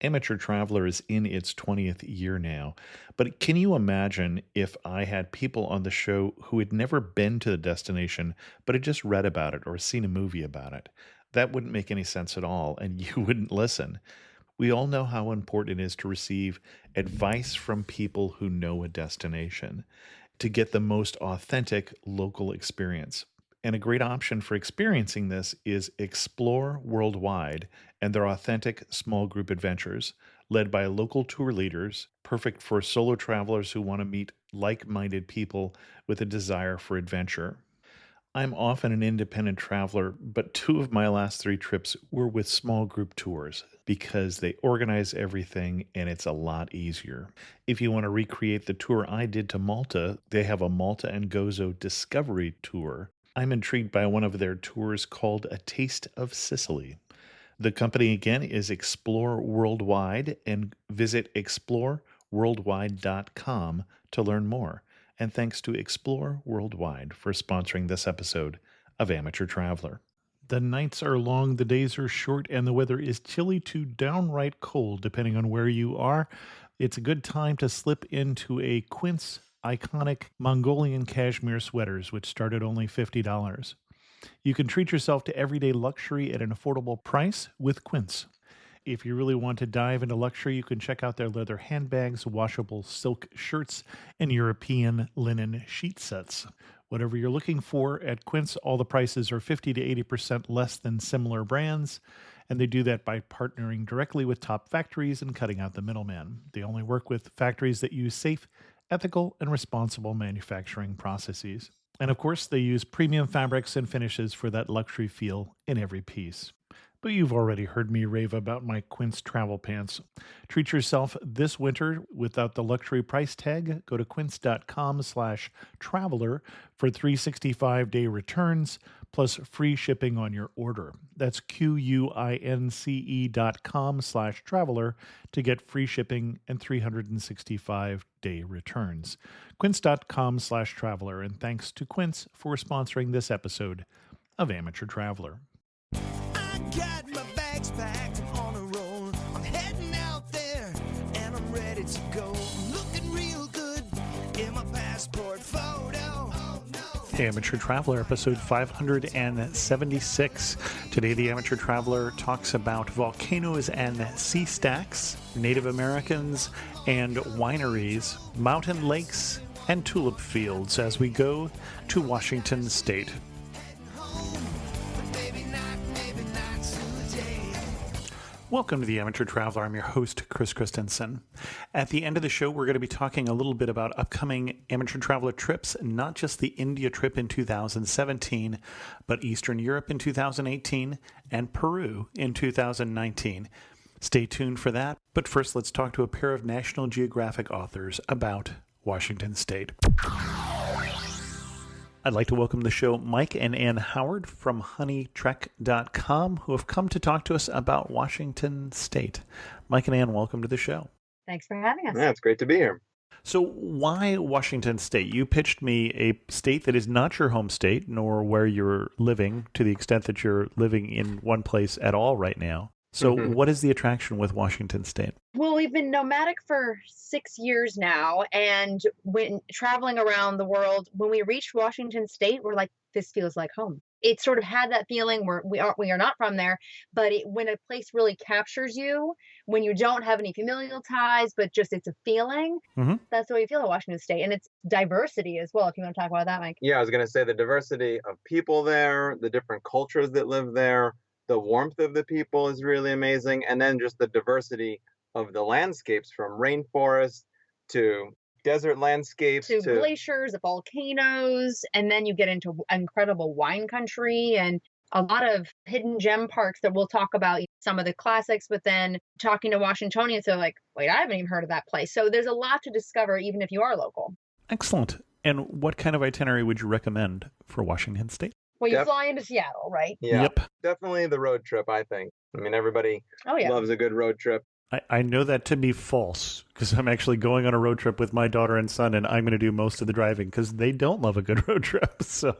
Amateur Traveler is in its 20th year now, but can you imagine if I had people on the show who had never been to the destination but had just read about it or seen a movie about it? That wouldn't make any sense at all, and you wouldn't listen. We all know how important it is to receive advice from people who know a destination to get the most authentic local experience. And a great option for experiencing this is Explore Worldwide and their authentic small group adventures, led by local tour leaders, perfect for solo travelers who want to meet like minded people with a desire for adventure. I'm often an independent traveler, but two of my last three trips were with small group tours because they organize everything and it's a lot easier. If you want to recreate the tour I did to Malta, they have a Malta and Gozo Discovery Tour. I'm intrigued by one of their tours called A Taste of Sicily. The company again is Explore Worldwide, and visit exploreworldwide.com to learn more. And thanks to Explore Worldwide for sponsoring this episode of Amateur Traveler. The nights are long, the days are short, and the weather is chilly to downright cold, depending on where you are. It's a good time to slip into a Quince iconic Mongolian cashmere sweaters, which start at only $50. You can treat yourself to everyday luxury at an affordable price with Quince. If you really want to dive into luxury, you can check out their leather handbags, washable silk shirts, and European linen sheet sets. Whatever you're looking for at Quince, all the prices are 50 to 80% less than similar brands, and they do that by partnering directly with top factories and cutting out the middleman. They only work with factories that use safe, ethical, and responsible manufacturing processes. And of course, they use premium fabrics and finishes for that luxury feel in every piece. But you've already heard me rave about my Quince travel pants. Treat yourself this winter without the luxury price tag. Go to quince.com/traveler for 365-day returns plus free shipping on your order. That's QUINCE.com/traveler to get free shipping and 365-day returns. Quince.com/traveler. And thanks to Quince for sponsoring this episode of Amateur Traveler. Got my bags packed, I'm on a roll. I'm heading out there and I'm ready to go. I'm looking real good in my passport photo. Oh, no. Amateur Traveler, episode 576. Today, the Amateur Traveler talks about volcanoes and sea stacks, Native Americans and wineries, mountain lakes, and tulip fields as we go to Washington State. Welcome to the Amateur Traveler. I'm your host, Chris Christensen. At the end of the show, we're going to be talking a little bit about upcoming Amateur Traveler trips, not just the India trip in 2017, but Eastern Europe in 2018 and Peru in 2019. Stay tuned for that. But first, let's talk to a pair of National Geographic authors about Washington State. I'd like to welcome to the show Mike and Ann Howard from honeytrek.com, who have come to talk to us about Washington State. Mike and Ann, welcome to the show. Thanks for having us. Yeah, it's great to be here. So why Washington State? You pitched me a state that is not your home state, nor where you're living, to the extent that you're living in one place at all right now. So what is the attraction with Washington State? Well, we've been nomadic for 6 years now. And when traveling around the world, when we reached Washington State, we're like, this feels like home. It sort of had that feeling where we are not from there, but when a place really captures you, when you don't have any familial ties, but just it's a feeling, that's the way you feel at Washington State. And it's diversity as well, if you want to talk about that, Mike. Yeah, I was going to say the diversity of people there, the different cultures that live there, the warmth of the people is really amazing. And then just the diversity of the landscapes, from rainforest to desert landscapes to glaciers, volcanoes, and then you get into incredible wine country and a lot of hidden gem parks that we'll talk about, some of the classics, but then talking to Washingtonians, they're like, wait, I haven't even heard of that place. So there's a lot to discover, even if you are local. Excellent. And what kind of itinerary would you recommend for Washington State? Well, you fly into Seattle, right? Yeah, Yep. Definitely the road trip, I think. I mean, everybody loves a good road trip. I know that to be false because I'm actually going on a road trip with my daughter and son, and I'm going to do most of the driving because they don't love a good road trip. So,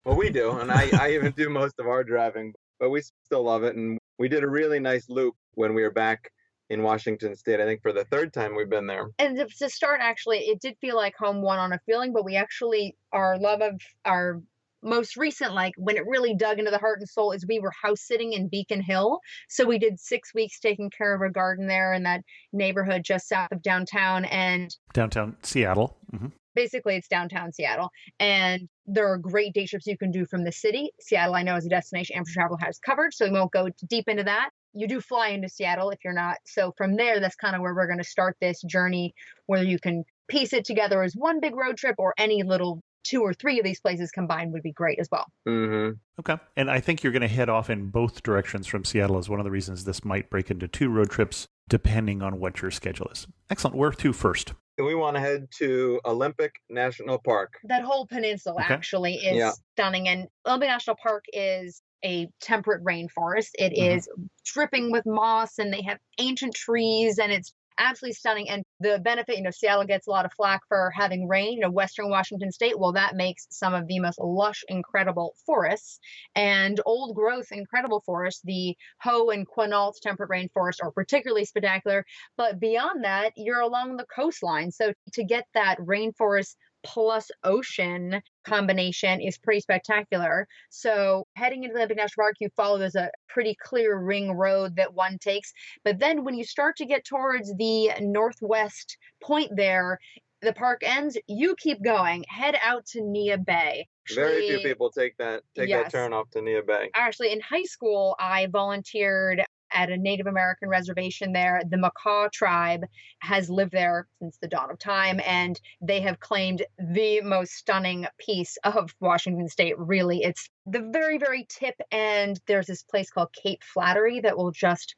Well, we do, and I even do most of our driving. but we still love it. And we did a really nice loop when we were back in Washington State, I think for the third time we've been there. And to start, actually, it did feel like home one on a feeling, but we actually, our love of our most recent, like when it really dug into the heart and soul, is we were house sitting in Beacon Hill. So we did 6 weeks taking care of a garden there in that neighborhood just south of downtown. And Downtown Seattle. Mm-hmm. basically it's downtown Seattle. And there are great day trips you can do from the city. Seattle, I know, is a destination Amateur Travel has covered, so we won't go deep into that. You do fly into Seattle if you're not. So from there, that's kind of where we're going to start this journey, where you can piece it together as one big road trip, or any little 2 or 3 of these places combined would be great as well. Mm-hmm. Okay. And I think you're going to head off in both directions from Seattle is one of the reasons this might break into 2 road trips, depending on what your schedule is. Excellent. Where to first? We want to head to Olympic National Park. That whole peninsula actually is stunning. And Olympic National Park is a temperate rainforest. It is dripping with moss, and they have ancient trees, and it's absolutely stunning. And the benefit, Seattle gets a lot of flack for having rain, Western Washington State. Well, that makes some of the most lush, incredible forests and old growth, incredible forests. The Hoh and Quinault temperate rainforest are particularly spectacular. But beyond that, you're along the coastline. So to get that rainforest plus ocean combination is pretty spectacular. So heading into the Olympic National Park, you follow, there's a pretty clear ring road that one takes. But then when you start to get towards the northwest point there, the park ends, you keep going, head out to Neah Bay. Very few people take that turn off to Neah Bay. Actually, in high school, I volunteered at a Native American reservation there. The Makah tribe has lived there since the dawn of time, and they have claimed the most stunning piece of Washington State. Really, it's the very, very tip, and there's this place called Cape Flattery that will just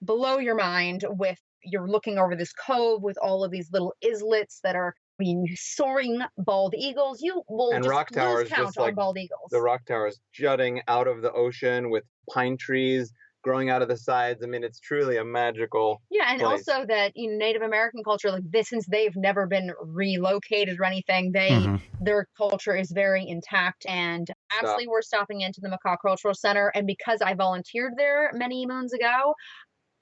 blow your mind with, you're looking over this cove with all of these little islets that are soaring bald eagles. You will and just rock towers, lose count just on like bald eagles. The rock towers jutting out of the ocean with pine trees growing out of the sides. I mean, it's truly a magical and place. Also that Native American culture, like this, since they've never been relocated or anything, their culture is very intact. And absolutely, we're stopping into the Makah Cultural Center. And because I volunteered there many moons ago,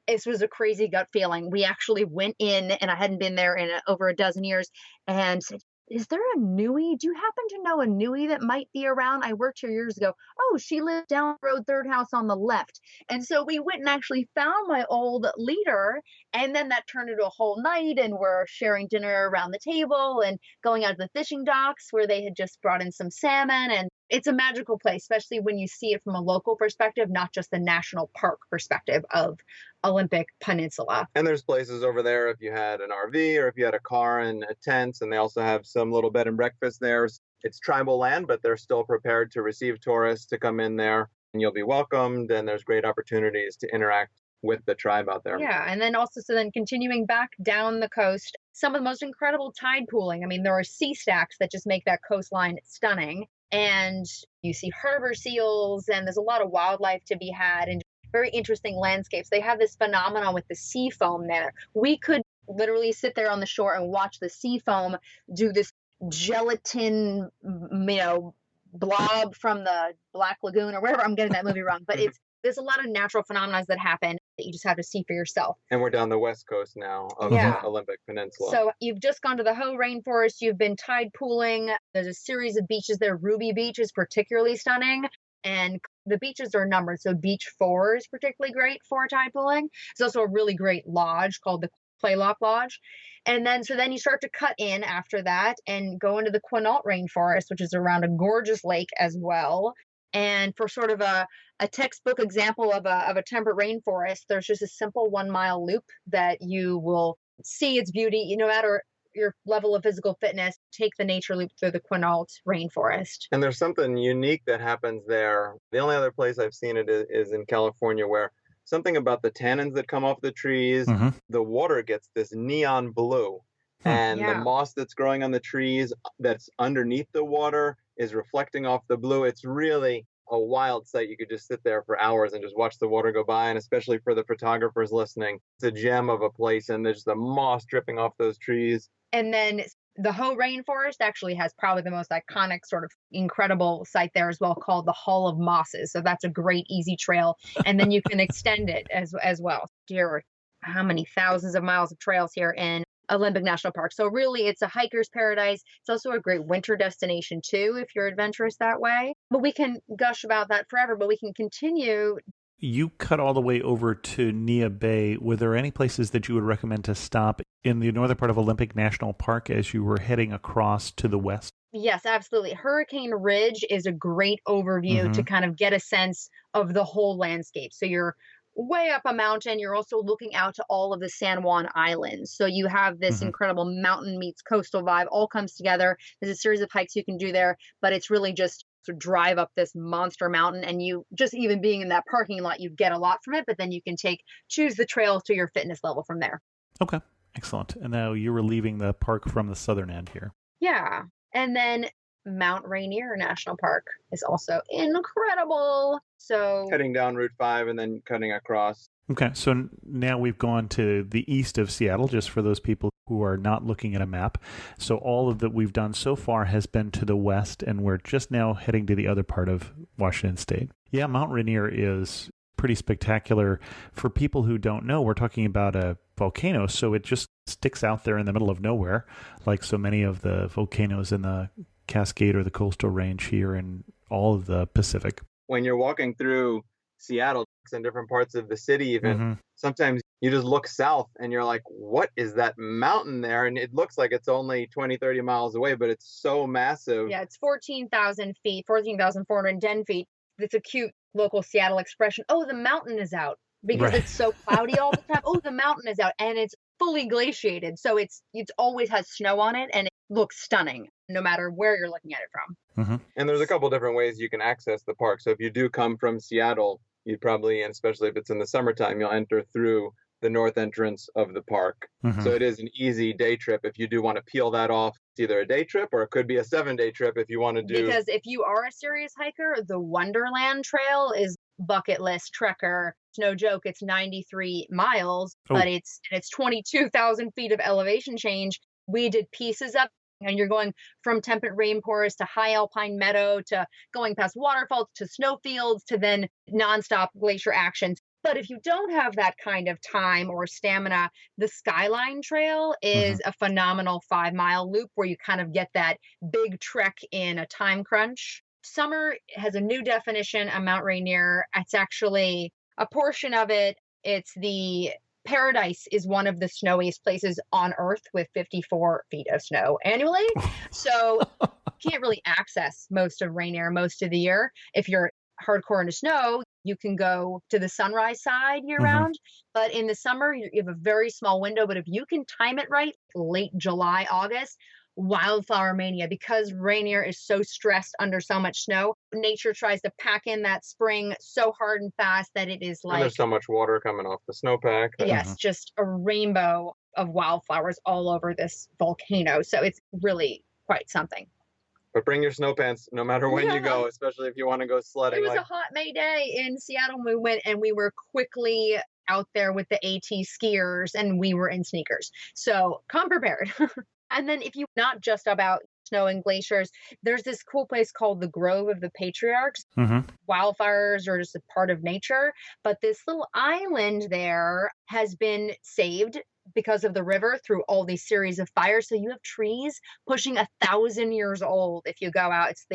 this was a crazy gut feeling. We actually went in, and I hadn't been there in over a dozen years, and said, is there a Nui? Do you happen to know a Nui that might be around? I worked here years ago. Oh, she lived down the road, third house on the left. And so we went and actually found my old leader. And then that turned into a whole night, and we're sharing dinner around the table and going out to the fishing docks where they had just brought in some salmon. And it's a magical place, especially when you see it from a local perspective, not just the national park perspective of Olympic Peninsula. And there's places over there if you had an RV or if you had a car and a tent, and they also have some little bed and breakfast there. It's tribal land, but they're still prepared to receive tourists to come in there, and you'll be welcomed, and there's great opportunities to interact with the tribe out there. Yeah, and then also, so then continuing back down the coast, some of the most incredible tide pooling. I mean, there are sea stacks that just make that coastline stunning, and you see harbor seals, and there's a lot of wildlife to be had, and very interesting landscapes. They have this phenomenon with the sea foam there. We could literally sit there on the shore and watch the sea foam do this gelatin, blob from the Black Lagoon or wherever. I'm getting that movie wrong, but there's a lot of natural phenomena that happen that you just have to see for yourself. And we're down the west coast now of the Olympic Peninsula. So you've just gone to the Hoh Rainforest. You've been tide pooling. There's a series of beaches there. Ruby Beach is particularly stunning. And the beaches are numbered. So Beach 4 is particularly great for tide pooling. There's also a really great lodge called the Playlock Lodge. And then you start to cut in after that and go into the Quinault Rainforest, which is around a gorgeous lake as well. And for sort of a textbook example of a temperate rainforest, there's just a simple 1-mile loop that you will see its beauty, no matter your level of physical fitness. Take the nature loop through the Quinault Rainforest. And there's something unique that happens there. The only other place I've seen it is in California, where something about the tannins that come off the trees, the water gets this neon blue. And the moss that's growing on the trees that's underneath the water is reflecting off the blue. It's really a wild sight. You could just sit there for hours and just watch the water go by. And especially for the photographers listening, it's a gem of a place, and there's the moss dripping off those trees. And then The Hoh Rainforest actually has probably the most iconic, sort of incredible site there as well, called the Hall of Mosses. So that's a great, easy trail. And then you can extend it as well. There are how many thousands of miles of trails here in Olympic National Park. So really, it's a hiker's paradise. It's also a great winter destination too, if you're adventurous that way. But we can gush about that forever, but we can continue. You cut all the way over to Neah Bay. Were there any places that you would recommend to stop in the northern part of Olympic National Park as you were heading across to the west? Yes, absolutely. Hurricane Ridge is a great overview to kind of get a sense of the whole landscape. So you're way up a mountain. You're also looking out to all of the San Juan Islands. So you have this incredible mountain meets coastal vibe, all comes together. There's a series of hikes you can do there, but it's really just to drive up this monster mountain, and you just even being in that parking lot, you get a lot from it, but then you can choose the trails to your fitness level from there. Okay, excellent. And now you were leaving the park from the southern end here. Yeah. And then Mount Rainier National Park is also incredible. So Heading down Route 5 and then cutting across. Okay, so now we've gone to the east of Seattle, just for those people who are not looking at a map. So all of that we've done so far has been to the west, and we're just now heading to the other part of Washington State. Yeah, Mount Rainier is pretty spectacular. For people who don't know, we're talking about a volcano, so it just sticks out there in the middle of nowhere, like so many of the volcanoes in the Cascade or the Coastal Range here in all of the Pacific. When you're walking through Seattle and different parts of the city, even sometimes you just look south and you're like, what is that mountain there? And it looks like it's only 20, 30 miles away, but it's so massive. Yeah, it's 14,000 feet, 14,410 feet. It's a cute local Seattle expression. Oh, the mountain is out, because it's so cloudy all the time. Oh, the mountain is out, and it's fully glaciated. So it's always has snow on it, and it looks stunning no matter where you're looking at it from. And there's a couple different ways you can access the park. So if you do come from Seattle, you'd probably, and especially if it's in the summertime, you'll enter through the north entrance of the park. So it is an easy day trip if you do want to peel that off. It's either a day trip or it could be a 7-day trip if you want to do. Because if you are a serious hiker, the Wonderland Trail is bucket list trekker. It's no joke. It's 93 miles, but it's 22,000 feet of elevation change. We did pieces of, and you're going from temperate rainforest to high alpine meadow to going past waterfalls to snowfields to then nonstop glacier actions. But if you don't have that kind of time or stamina, the Skyline Trail is a phenomenal 5-mile loop where you kind of get that big trek in a time crunch. Summer has a new definition of Mount Rainier. It's actually a portion of it. It's the Paradise is one of the snowiest places on Earth with 54 feet of snow annually. So you can't really access most of Rainier most of the year. If you're hardcore into snow, you can go to the Sunrise side year round. But in the summer, you have a very small window. But if you can time it right, late July, August, wildflower mania, because Rainier is so stressed under so much snow. Nature tries to pack in that spring so hard and fast that it is like, and there's so much water coming off the snowpack. Yes, just a rainbow of wildflowers all over this volcano. So it's really quite something. But bring your snow pants no matter when you go, especially if you want to go sledding. It was a hot May day in Seattle when we went, and we were quickly out there with the AT skiers, and we were in sneakers. So come prepared. And then if you're not just about snow and glaciers, there's this cool place called the Grove of the Patriarchs. Wildfires are just a part of nature. But this little island there has been saved because of the river through all these series of fires. So you have trees pushing 1,000 years old if you go out. It's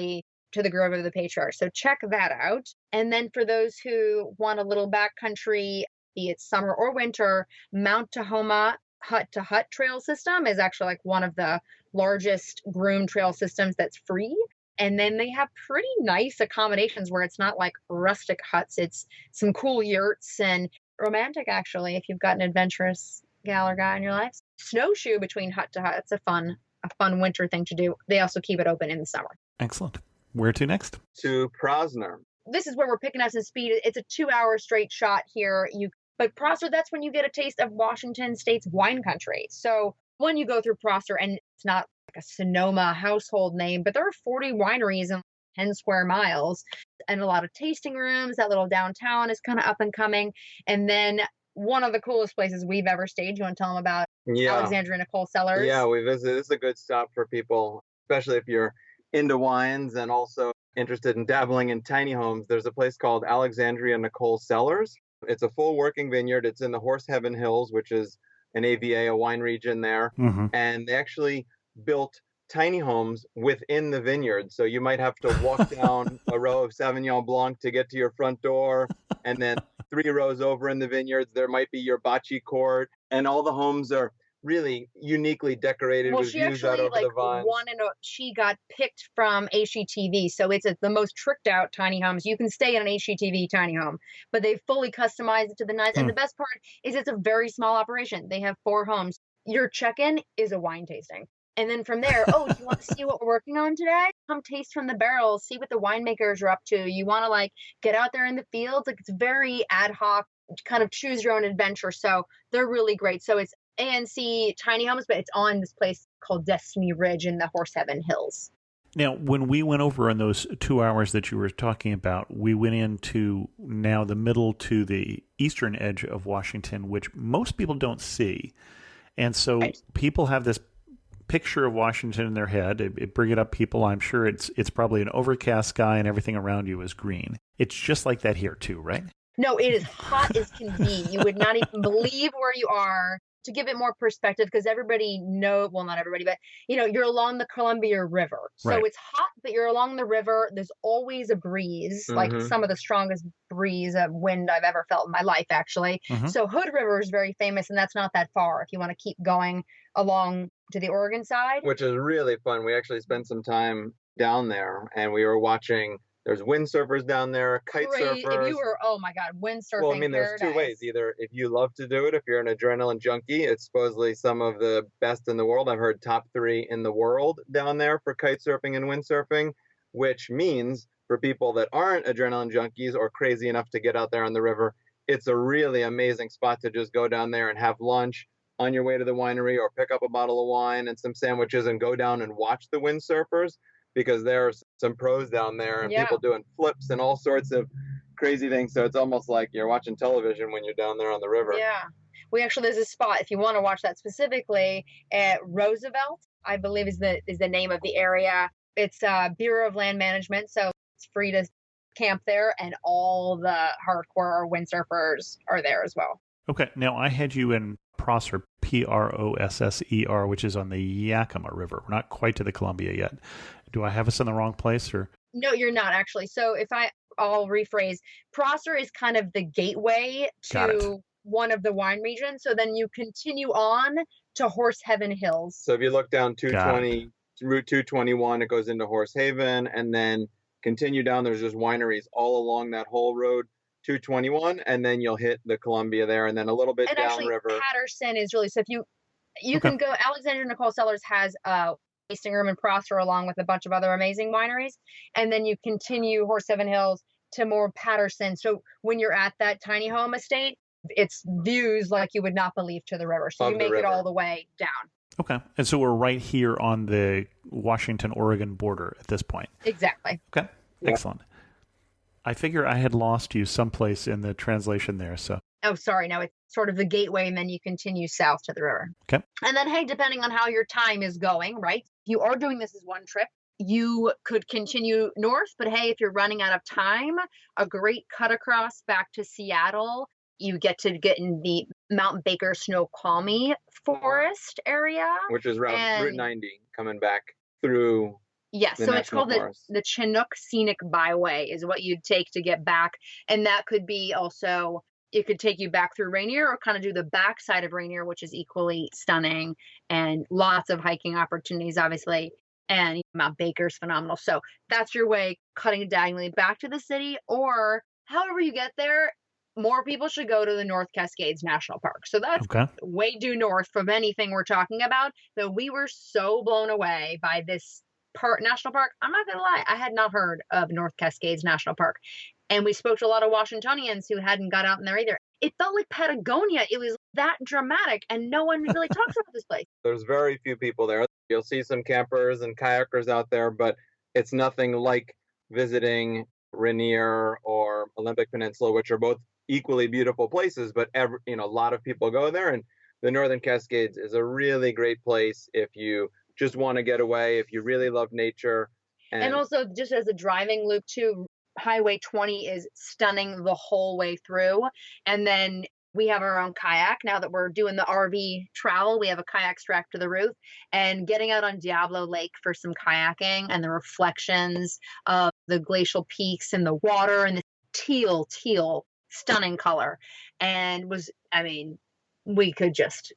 to the Grove of the Patriarchs. So check that out. And then for those who want a little backcountry, be it summer or winter, Mount Tahoma Hut to Hut trail system is actually like one of the largest groomed trail systems that's free. And then they have pretty nice accommodations where it's not like rustic huts. It's some cool yurts and romantic, actually, if you've got an adventurous gal or guy in your life. Snowshoe between hut to hut. It's a fun winter thing to do. They also keep it open in the summer. Excellent. Where to next? To Prosner. This is where we're picking up some speed. It's a 2-hour straight shot here. But Prosser, that's when you get a taste of Washington State's wine country. So when you go through Prosser, and it's not like a Sonoma household name, but there are 40 wineries in 10 square miles and a lot of tasting rooms. That little downtown is kind of up and coming. And then one of the coolest places we've ever stayed. You want to tell them about Yeah. Alexandria Nicole Cellars? Yeah, we visited. This is a good stop for people, especially if you're into wines and also interested in dabbling in tiny homes. There's a place called Alexandria Nicole Cellars. It's a full working vineyard. It's in the Horse Heaven Hills, which is an AVA, a wine region there. Mm-hmm. And they actually built tiny homes within the vineyard. So you might have to walk down a row of Sauvignon Blanc to get to your front door. And then 3 rows over in the vineyards, there might be your bocce court. And all the homes are really uniquely decorated Well, with she views out actually over the vines. she got picked from HGTV, so it's the most tricked out tiny homes. You can stay in an HGTV tiny home, but they fully customized it to the nice. And the best part is it's a very small operation. They have 4 homes. Your check-in is a wine tasting. And then from there, do you want to see what we're working on today? Come taste from the barrels, see what the winemakers are up to. You want to get out there in the fields. It's very ad hoc, kind of choose your own adventure. So they're really great. So it's ANC tiny homes, but it's on this place called Destiny Ridge in the Horse Heaven Hills. Now, when we went over on those 2 hours that you were talking about, we went into now the middle to the eastern edge of Washington, which most people don't see. And so people have this picture of Washington in their head. It bring it up, people. I'm sure it's probably an overcast sky and everything around you is green. It's just like that here too, right? No, it is hot as can be. You would not even believe where you are. To give it more perspective, because everybody well, not everybody, but you're along the Columbia River. So It's hot, but you're along the river. There's always a breeze, like some of the strongest breeze of wind I've ever felt in my life, actually. Mm-hmm. So Hood River is very famous, and that's not that far if you want to keep going along to the Oregon side. Which is really fun. We actually spent some time down there, and we were watching. There's windsurfers down there, kite surfers. If you were, oh my God, windsurfing. Well, I mean, there's 2 ways. Either if you love to do it, if you're an adrenaline junkie, it's supposedly some of the best in the world. I've heard top 3 in the world down there for kite surfing and windsurfing, which means for people that aren't adrenaline junkies or crazy enough to get out there on the river, it's a really amazing spot to just go down there and have lunch on your way to the winery, or pick up a bottle of wine and some sandwiches and go down and watch the windsurfers, because there are some pros down there and people doing flips and all sorts of crazy things. So it's almost like you're watching television when you're down there on the river. Yeah. There's a spot, if you want to watch that specifically, at Roosevelt, I believe is the name of the area. It's Bureau of Land Management. So it's free to camp there, and all the hardcore windsurfers are there as well. Okay. Now, I had you in Prosser, Prosser, which is on the Yakima River. We're not quite to the Columbia yet. Do I have us in the wrong place, or? No, you're not, actually. So I'll rephrase. Prosser is kind of the gateway to one of the wine regions. So then you continue on to Horse Heaven Hills. So if you look down Route 221, it goes into Horse Haven, and then continue down. There's just wineries all along that whole road. 221, and then you'll hit the Columbia there, and then a little bit downriver. Patterson is really, so if you can go. Alexandria Nicole Cellars has tasting room in Prosser, along with a bunch of other amazing wineries, and then you continue Horse Heaven Hills to more Patterson. So when you're at that tiny home estate, it's views like you would not believe to the river. So you make it all the way down. Okay, and so we're right here on the Washington-Oregon border at this point. Exactly. Okay, excellent. I figure I had lost you someplace in the translation there, so. Oh, sorry. No, it's sort of the gateway, and then you continue south to the river. Okay. And then, hey, depending on how your time is going, right? If you are doing this as one trip, you could continue north, but hey, if you're running out of time, a great cut across back to Seattle, you get in the Mount Baker Snoqualmie Forest area. Which is Route 90 coming back through. Yes, so it's called the Chinook Scenic Byway is what you'd take to get back. And that could be also, it could take you back through Rainier, or kind of do the backside of Rainier, which is equally stunning, and lots of hiking opportunities, obviously. And Mount Baker's phenomenal. So that's your way, cutting diagonally back to the city, or however you get there. More people should go to the North Cascades National Park. So that's way due north from anything we're talking about. But we were so blown away by this national park. I'm not gonna lie, I had not heard of North Cascades National Park, and we spoke to a lot of Washingtonians who hadn't got out in there either. It felt like Patagonia. It was that dramatic, and no one really talks about this place. There's very few people there. You'll see some campers and kayakers out there, but it's nothing like visiting Rainier or Olympic Peninsula, which are both equally beautiful places, but a lot of people go there, and the Northern Cascades is a really great place if you just want to get away, if you really love nature. And also, just as a driving loop too, Highway 20 is stunning the whole way through. And then we have our own kayak now that we're doing the RV travel. We have a kayak strapped to the roof, and getting out on Diablo Lake for some kayaking and the reflections of the glacial peaks and the water and the teal stunning color. And we could just,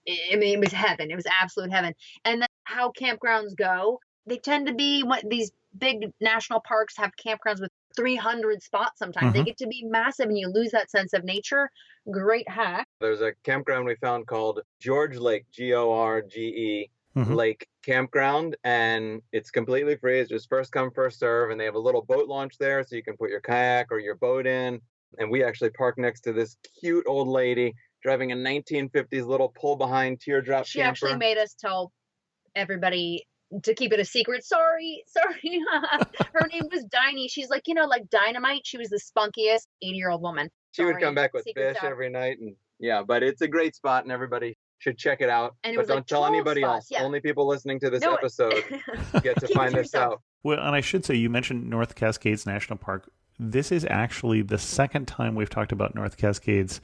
it was heaven. It was absolute heaven. And then how campgrounds go, they tend to be what these big national parks have campgrounds with 300 spots sometimes. They get to be massive and you lose that sense of nature. Great hack. There's a campground we found called George Lake, Gorge Lake Campground, and it's completely free. It's just first come, first serve, and they have a little boat launch there so you can put your kayak or your boat in. And we actually parked next to this cute old lady driving a 1950s little pull-behind teardrop She camper. actually made us tell everybody to keep it a secret. Sorry. Her name was Diney. She's like, like Dynamite. She was the spunkiest 80-year-old woman. She would come back with fish every night, and but it's a great spot, and everybody should check it out. And but don't tell anybody else. Yeah. Only people listening to this episode get to find this out. Well, and I should say, you mentioned North Cascades National Park. This is actually the second time we've talked about North Cascades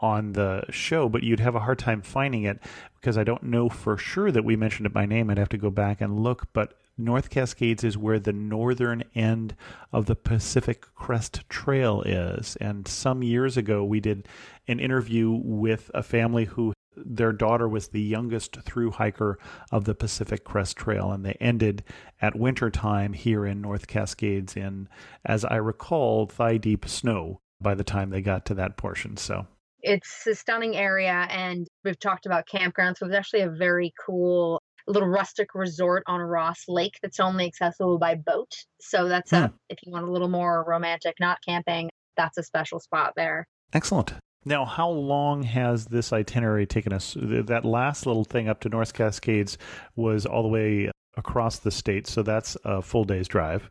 on the show, but you'd have a hard time finding it because I don't know for sure that we mentioned it by name. I'd have to go back and look, but North Cascades is where the northern end of the Pacific Crest Trail is. And some years ago, we did an interview with a family who their daughter was the youngest through hiker of the Pacific Crest Trail, and they ended at wintertime here in North Cascades in, as I recall, thigh-deep snow by the time they got to that portion. So it's a stunning area, and we've talked about campgrounds. So there's actually a very cool little rustic resort on Ross Lake that's only accessible by boat. So that's if you want a little more romantic, not camping, that's a special spot there. Excellent. Now, how long has this itinerary taken us? That last little thing up to North Cascades was all the way across the state, so that's a full day's drive.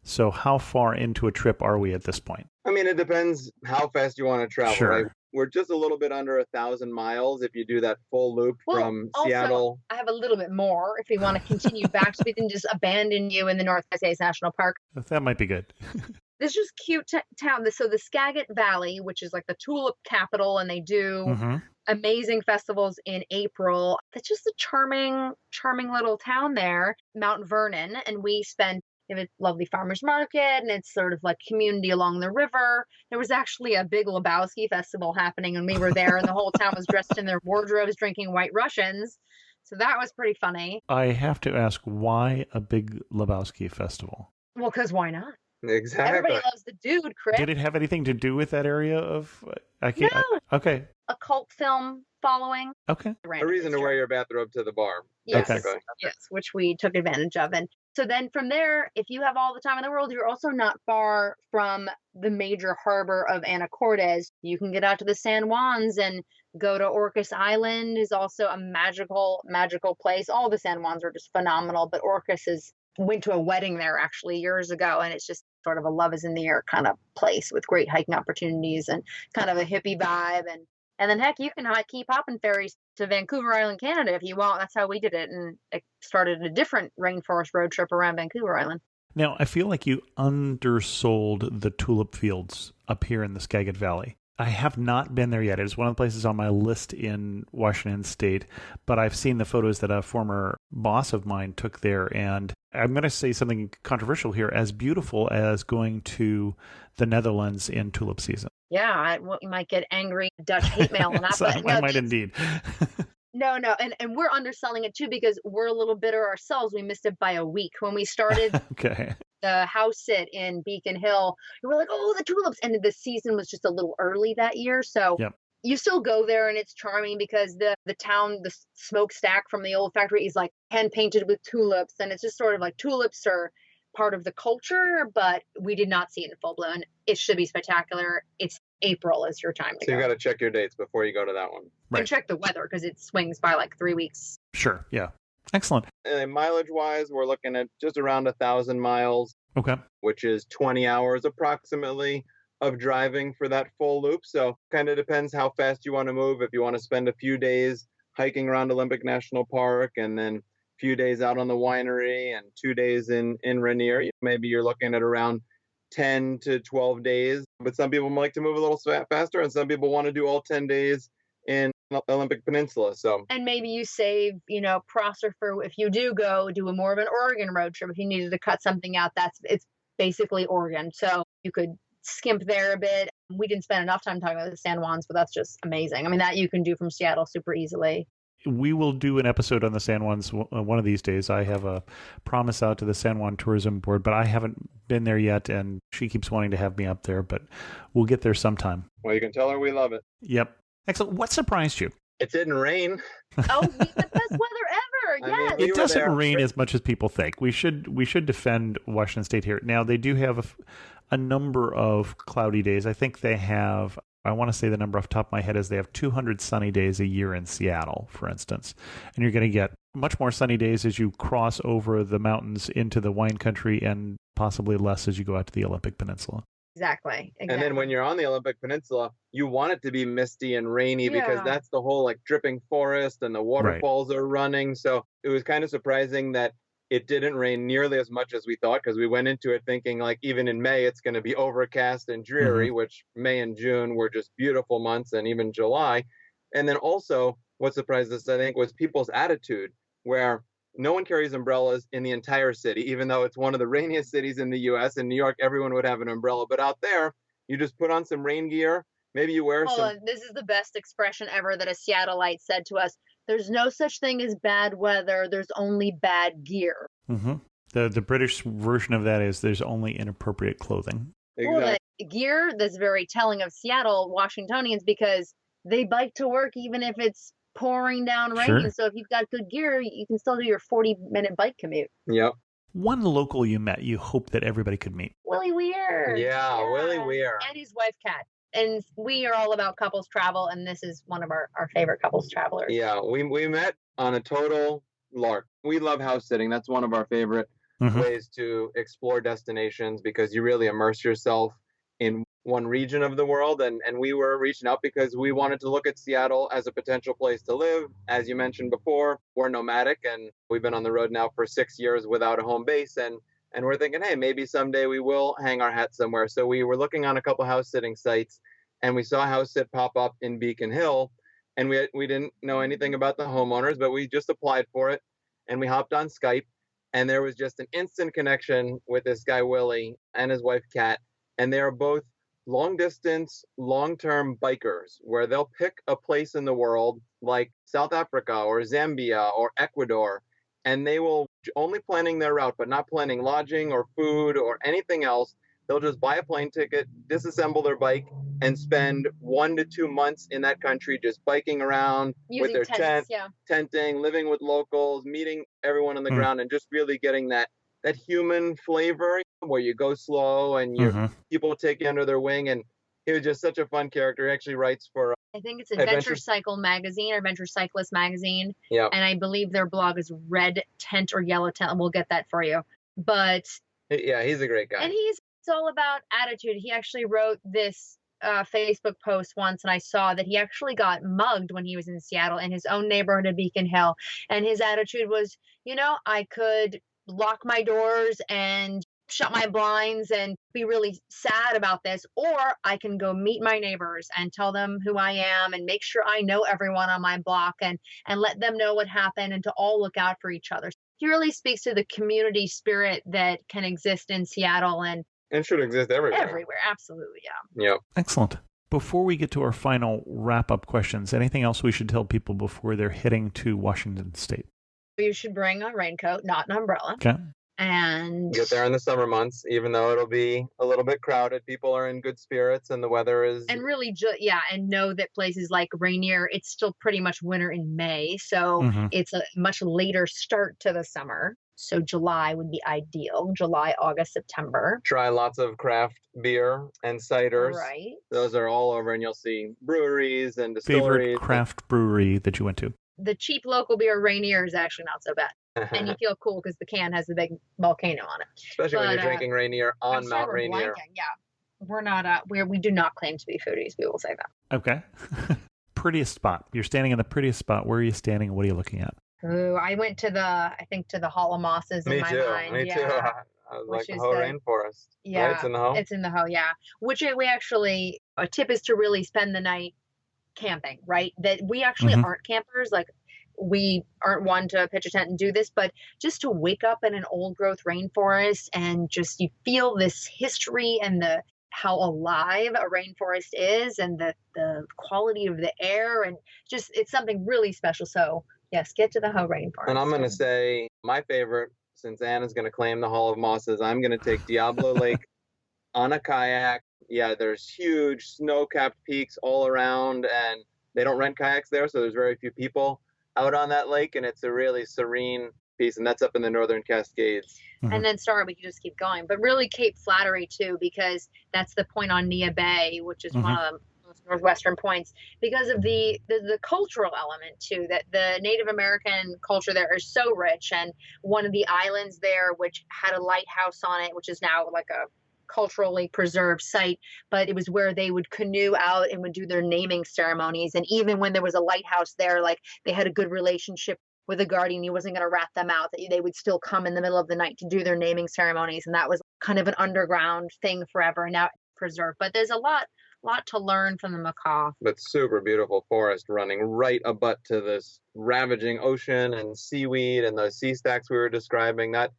So how far into a trip are we at this point? I mean, it depends how fast you want to travel, Sure. right? We're just a little bit under 1,000 miles if you do that full loop from also, Seattle. I have a little bit more if we want to continue back so we can just abandon you in the North Cascades National Park. That might be good. This is cute town. So the Skagit Valley, which is like the tulip capital, and they do amazing festivals in April. It's just a charming little town there, Mount Vernon. And we spent a lovely farmer's market, and it's sort of like community along the river. There was actually a big Lebowski festival happening, and we were there, and the whole town was dressed in their wardrobes, drinking White Russians. So that was pretty funny. I have to ask, why a big Lebowski festival? Well, because why not? Exactly. Everybody loves the dude, Chris. Did it have anything to do with that area of... No. Okay. A cult film following. Okay. A reason to wear your bathrobe to the bar. Yes. Okay. Yes, which we took advantage of. And so then from there, if you have all the time in the world, you're also not far from the major harbor of Anacortes. You can get out to the San Juans and go to Orcas Island, is also a magical place. All the San Juans are just phenomenal, but Orcas went to a wedding there actually years ago, and it's just sort of a love is in the air kind of place with great hiking opportunities and kind of a hippie vibe. And then heck, you can keep hopping ferries to Vancouver Island, Canada if you want. That's how we did it. And it started a different rainforest road trip around Vancouver Island. Now, I feel like you undersold the tulip fields up here in the Skagit Valley. I have not been there yet. It's one of the places on my list in Washington State, but I've seen the photos that a former boss of mine took there, and I'm going to say something controversial here, as beautiful as going to the Netherlands in tulip season. Yeah, you might get angry Dutch hate mail on that. So but I might indeed. No, and we're underselling it too because we're a little bitter ourselves. We missed it by a week. When we started Okay. the house sit in Beacon Hill, we were like, oh, the tulips. And the season was just a little early that year. So you still go there and it's charming because the town, the smokestack from the old factory is like hand painted with tulips. And it's just sort of like tulips are part of the culture, but we did not see it in full blown. It should be spectacular. It's April is your time to go. So you got to check your dates before you go to that one. Right. And check the weather because it swings by like 3 weeks. Sure. Yeah. Excellent. And mileage-wise, we're looking at just around 1,000 miles, Okay. which is 20 hours approximately of driving for that full loop. So kind of depends how fast you want to move. If you want to spend a few days hiking around Olympic National Park and then a few days out on the winery and 2 days in Rainier, maybe you're looking at around 10 to 12 days. But some people like to move a little faster, and some people want to do all 10 days in Olympic Peninsula. So, and maybe you save, Prosser for if you do go do a more of an Oregon road trip. If you needed to cut something out, it's basically Oregon. So you could skimp there a bit. We didn't spend enough time talking about the San Juans, but that's just amazing. I mean, that you can do from Seattle super easily. We will do an episode on the San Juans one of these days. I have a promise out to the San Juan Tourism Board, but I haven't been there yet, and she keeps wanting to have me up there, but we'll get there sometime. Well, you can tell her we love it. Yep. Excellent. What surprised you? It didn't rain. Oh, the best weather ever. Yes. It doesn't rain as much as people think. We should defend Washington State here. Now, they do have a number of cloudy days. I think they have, I want to say the number off the top of my head is they have 200 sunny days a year in Seattle, for instance. And you're going to get much more sunny days as you cross over the mountains into the wine country, and possibly less as you go out to the Olympic Peninsula. Exactly. And then when you're on the Olympic Peninsula, you want it to be misty and rainy because that's the whole like dripping forest and the waterfalls are running. So it was kind of surprising that it didn't rain nearly as much as we thought, because we went into it thinking like even in May it's going to be overcast and dreary, which May and June were just beautiful months, and even July. And then also what surprised us, I think, was people's attitude, where no one carries umbrellas in the entire city, even though it's one of the rainiest cities in the U.S. In New York, everyone would have an umbrella. But out there, you just put on some rain gear. Maybe you wear some. This is the best expression ever that a Seattleite said to us. There's no such thing as bad weather. There's only bad gear. Mm-hmm. The British version of that is there's only inappropriate clothing. Exactly. Well, the gear that's very telling of Seattle Washingtonians, because they bike to work even if it's pouring down rain. Sure. So if you've got good gear, you can still do your 40-minute bike commute. Yep. One local you met you hope that everybody could meet. Willie Weir. Yeah, Willie Weir. And his wife, Kat. And we are all about couples travel, and this is one of our favorite couples travelers. Yeah, we met on a total lark. We love house sitting. That's one of our favorite ways to explore destinations, because you really immerse yourself in one region of the world. And we were reaching out because we wanted to look at Seattle as a potential place to live. As you mentioned before, we're nomadic, and we've been on the road now for 6 years without a home base. And we're thinking, hey, maybe someday we will hang our hat somewhere. So we were looking on a couple house sitting sites, and we saw House Sit pop up in Beacon Hill. And we didn't know anything about the homeowners, but we just applied for it. And we hopped on Skype, and there was just an instant connection with this guy, Willie, and his wife, Kat. And they are both long distance, long-term bikers, where they'll pick a place in the world like South Africa or Zambia or Ecuador, and they will only planning their route, but not planning lodging or food or anything else. They'll just buy a plane ticket, disassemble their bike, and spend 1 to 2 months in that country just biking around with their tent, tenting, living with locals, meeting everyone on the ground, and just really getting that human flavor where you go slow and people take you under their wing. And he was just such a fun character. He actually writes for I think it's Adventure Cycle magazine, Adventure Cyclist magazine. Yeah. And I believe their blog is Red Tent or Yellow Tent. We'll get that for you. But yeah, he's a great guy. And it's all about attitude. He actually wrote this Facebook post once, and I saw that he actually got mugged when he was in Seattle in his own neighborhood of Beacon Hill. And his attitude was, I could lock my doors and shut my blinds and be really sad about this, or I can go meet my neighbors and tell them who I am and make sure I know everyone on my block and let them know what happened, and to all look out for each other. He really speaks to the community spirit that can exist in Seattle and should exist everywhere. Everywhere, absolutely, yeah. Yep. Excellent. Before we get to our final wrap-up questions, anything else we should tell people before they're heading to Washington State? You should bring a raincoat, not an umbrella. Okay. And get there in the summer months, even though it'll be a little bit crowded. People are in good spirits, and the weather is. And really, and know that places like Rainier, it's still pretty much winter in May, so it's a much later start to the summer. So July would be ideal. July, August, September. Try lots of craft beer and ciders. Right. Those are all over, and you'll see breweries and distilleries. Favorite craft brewery that you went to? The cheap local beer Rainier is actually not so bad. And you feel cool because the can has the big volcano on it. Especially when you're drinking Rainier on Mount Rainier. Yeah. we're not we do not claim to be foodies. We will say that. Okay. Prettiest spot. You're standing in the prettiest spot. Where are you standing? What are you looking at? Ooh, I went to the Hall of Mosses in Me my too. mind. Me too. Yeah. I was Which like the is whole the rainforest. yeah, Right? It's in the Ho. it's in the Ho, yeah. Which we actually a tip is to really spend the night camping, right? That we actually Mhm. aren't campers, like we aren't one to pitch a tent and do this, but just to wake up in an old growth rainforest and just you feel this history and the how alive a rainforest is and the quality of the air and just it's something really special. So yes, get to the Ho rainforest. And I'm going to say my favorite, since Anna's going to claim the Hall of Mosses, I'm going to take Diablo Lake on a kayak. Yeah, there's huge snow-capped peaks all around, and they don't rent kayaks there, so there's very few people out on that lake, and it's a really serene piece, and that's up in the Northern Cascades. And then sorry, we can just keep going. But really Cape Flattery too, because that's the point on Nia Bay, which is one of the most northwestern points, because of the cultural element too, that the Native American culture there is so rich. And one of the islands there, which had a lighthouse on it, which is now like a culturally preserved site, but it was where they would canoe out and would do their naming ceremonies. And even when there was a lighthouse there, like they had a good relationship with a guardian. He wasn't going to rat them out. That they would still come in the middle of the night to do their naming ceremonies. And that was kind of an underground thing forever. And now it's preserved. But there's a lot to learn from the Makah. But super beautiful forest running right abutt to this ravaging ocean and seaweed and those sea stacks we were describing. That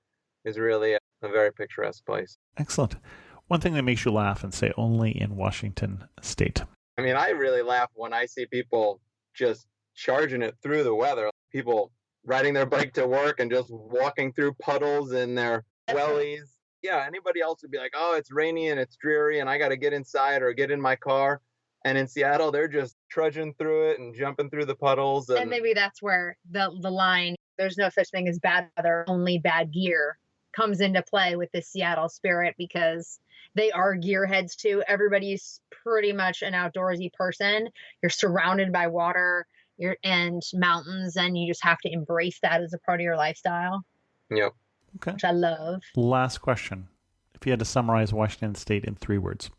is really a very picturesque place. Excellent. One thing that makes you laugh and say only in Washington State. I mean, I really laugh when I see people just charging it through the weather. People riding their bike to work and just walking through puddles in their wellies. Yeah, anybody else would be like, oh, it's rainy and it's dreary and I got to get inside or get in my car. And in Seattle, they're just trudging through it and jumping through the puddles. And maybe that's where the line, there's no such thing as bad weather, only bad gear, comes into play with the Seattle spirit, because they are gearheads too. Everybody's pretty much an outdoorsy person. You're surrounded by water and mountains, and you just have to embrace that as a part of your lifestyle. Yep. Okay. Which I love. Last question. If you had to summarize Washington State in 3 words,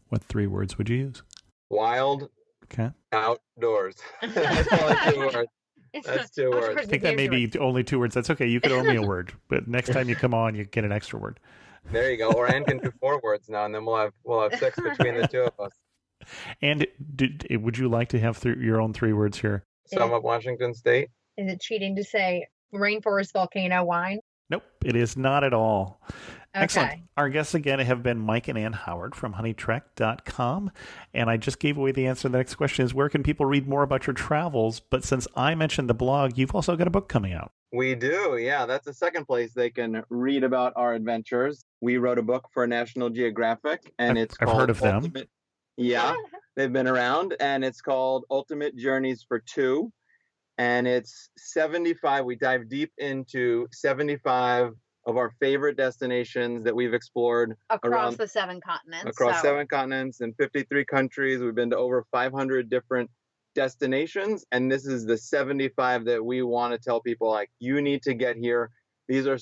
what 3 words would you use? Wild. Okay. Outdoors. That's only 2 words. That's 2 words. I think that may be only 2 words. That's okay. You could owe me a word, but next time you come on, you get an extra word. There you go. Or Ann can do 4 words now, and then we'll have 6 between the 2 of us. And would you like to have your own 3 words here? Sum up Washington State. Is it cheating to say rainforest volcano wine? Nope, it is not at all. Okay. Excellent. Our guests again have been Mike and Ann Howard from honeytrek.com. And I just gave away the answer. The next question is, where can people read more about your travels? But since I mentioned the blog, you've also got a book coming out. We do, yeah. That's the second place they can read about our adventures. We wrote a book for National Geographic, and it's called I've heard of them. Ultimate. Yeah, they've been around, and it's called Ultimate Journeys for Two. And it's 75. We dive deep into 75 of our favorite destinations that we've explored across the 7 continents. Across 7 continents and 53 countries. We've been to over 500 different destinations, and this is the 75 that we want to tell people, like, you need to get here. These are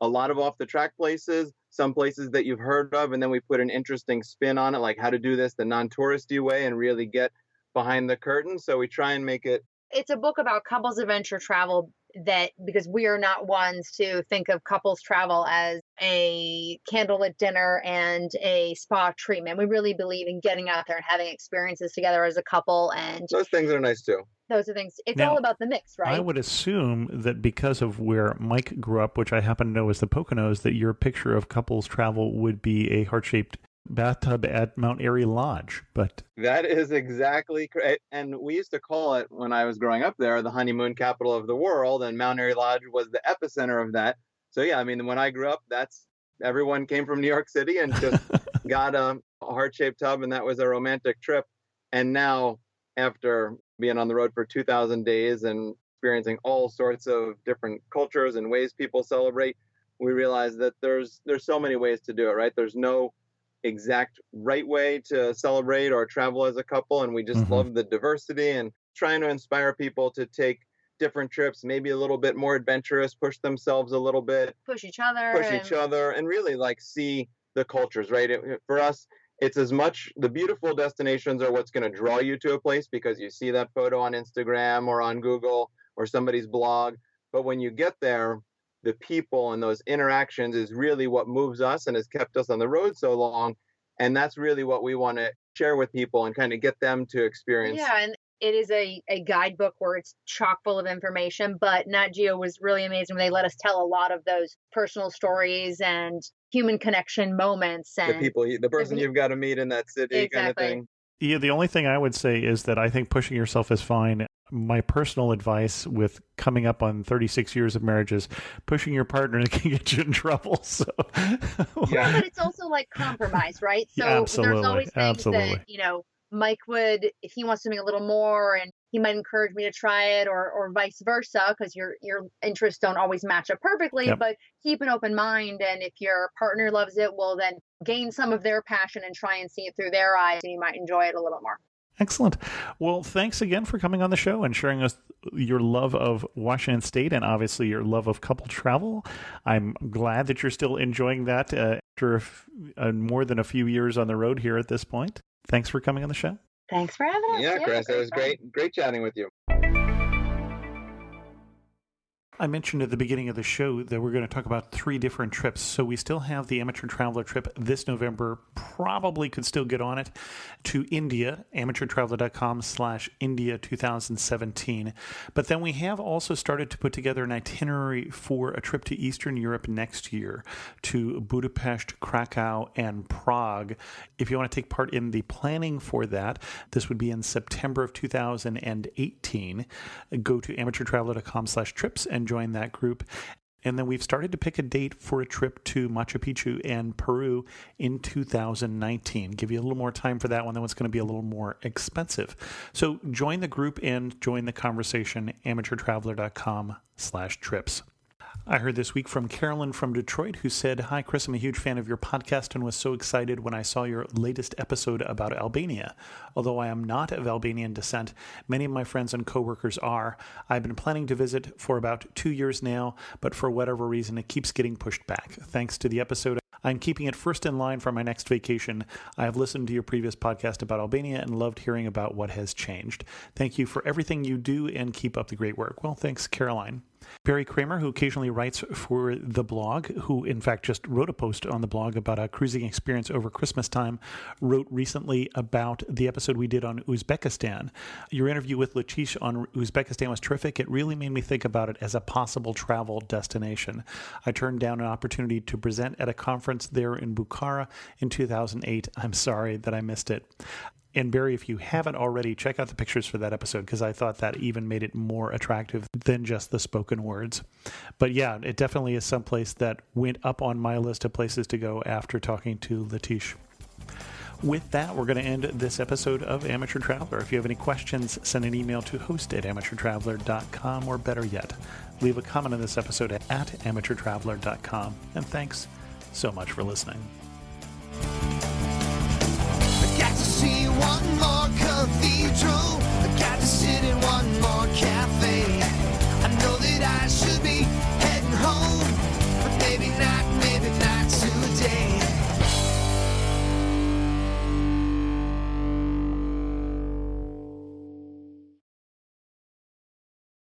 a lot of off the track places, some places that you've heard of, and then we put an interesting spin on it, like how to do this the non-touristy way and really get behind the curtain. So we try and make it. It's a book about couples adventure travel, that because we are not ones to think of couples travel as a candlelit dinner and a spa treatment. We really believe in getting out there and having experiences together as a couple. And those things are nice too. Those are things. It's Now, all about the mix, right? I would assume that because of where Mike grew up, which I happen to know is the Poconos, that your picture of couples travel would be a heart-shaped bathtub at Mount Airy Lodge. But that is exactly correct. And we used to call it, when I was growing up there, the honeymoon capital of the world, and Mount Airy Lodge was the epicenter of that. So yeah, I mean, when I grew up, everyone came from New York City and just got a heart-shaped tub, and that was a romantic trip. And now, after being on the road for 2,000 days and experiencing all sorts of different cultures and ways people celebrate, we realize that there's so many ways to do it, right? There's no exact right way to celebrate or travel as a couple, and we just love the diversity and trying to inspire people to take different trips, maybe a little bit more adventurous, push themselves a little bit, push each other, and really like see the cultures, right? For us, It's as much the beautiful destinations are what's going to draw you to a place because you see that photo on Instagram or on Google or somebody's blog. But when you get there, the people and those interactions is really what moves us and has kept us on the road so long. And that's really what we want to share with people and kind of get them to experience. Yeah, and it is a guidebook where it's chock full of information, but Nat Geo was really amazing. They let us tell a lot of those personal stories and human connection moments. And the person you've got to meet in that city Exactly. kind of thing. Yeah, the only thing I would say is that I think pushing yourself is fine. My personal advice with coming up on 36 years of marriage is pushing your partner can get you in trouble. So Yeah, but it's also like compromise, right? So Absolutely, there's always things absolutely. that, you know, Mike would, if he wants something a little more, and he might encourage me to try it, or vice versa, because your interests don't always match up perfectly. Yep. But keep an open mind, and if your partner loves it, well, then gain some of their passion and try and see it through their eyes, and you might enjoy it a little more. Excellent. Well, thanks again for coming on the show and sharing us your love of Washington State and obviously your love of couple travel. I'm glad that you're still enjoying that after more than a few years on the road here at this point. Thanks for coming on the show. Thanks for having us. Yeah, Chris, it was fun. great chatting with you. I mentioned at the beginning of the show that we're going to talk about 3 different trips. So we still have the Amateur Traveler trip this November. Probably could still get on it to India, amateurtraveler.com/India 2017. But then we have also started to put together an itinerary for a trip to Eastern Europe next year to Budapest, Krakow, and Prague. If you want to take part in the planning for that, this would be in September of 2018. Go to amateurtraveler.com/trips and join that group. And then we've started to pick a date for a trip to Machu Picchu and Peru in 2019. Give you a little more time for that one. That one's going to be a little more expensive. So join the group and join the conversation, amateurtraveler.com/trips. I heard this week from Carolyn from Detroit, who said, "Hi, Chris, I'm a huge fan of your podcast and was so excited when I saw your latest episode about Albania. Although I am not of Albanian descent, many of my friends and coworkers are. I've been planning to visit for about 2 years now, but for whatever reason, it keeps getting pushed back. Thanks to the episode, I'm keeping it first in line for my next vacation. I have listened to your previous podcast about Albania and loved hearing about what has changed. Thank you for everything you do and keep up the great work." Well, thanks, Caroline. Barry Kramer, who occasionally writes for the blog, who in fact just wrote a post on the blog about a cruising experience over Christmas time, wrote recently about the episode we did on Uzbekistan. Your interview with Latish on Uzbekistan was terrific. It really made me think about it as a possible travel destination. I turned down an opportunity to present at a conference there in Bukhara in 2008. I'm sorry that I missed it. And Barry, if you haven't already, check out the pictures for that episode because I thought that even made it more attractive than just the spoken words. But yeah, it definitely is someplace that went up on my list of places to go after talking to Latish. With that, we're going to end this episode of Amateur Traveler. If you have any questions, send an email to host@amateurtraveler.com, or better yet, leave a comment on this episode at amateurtraveler.com. And thanks so much for listening. Got to see one more cathedral. Got to sit in one more cafe.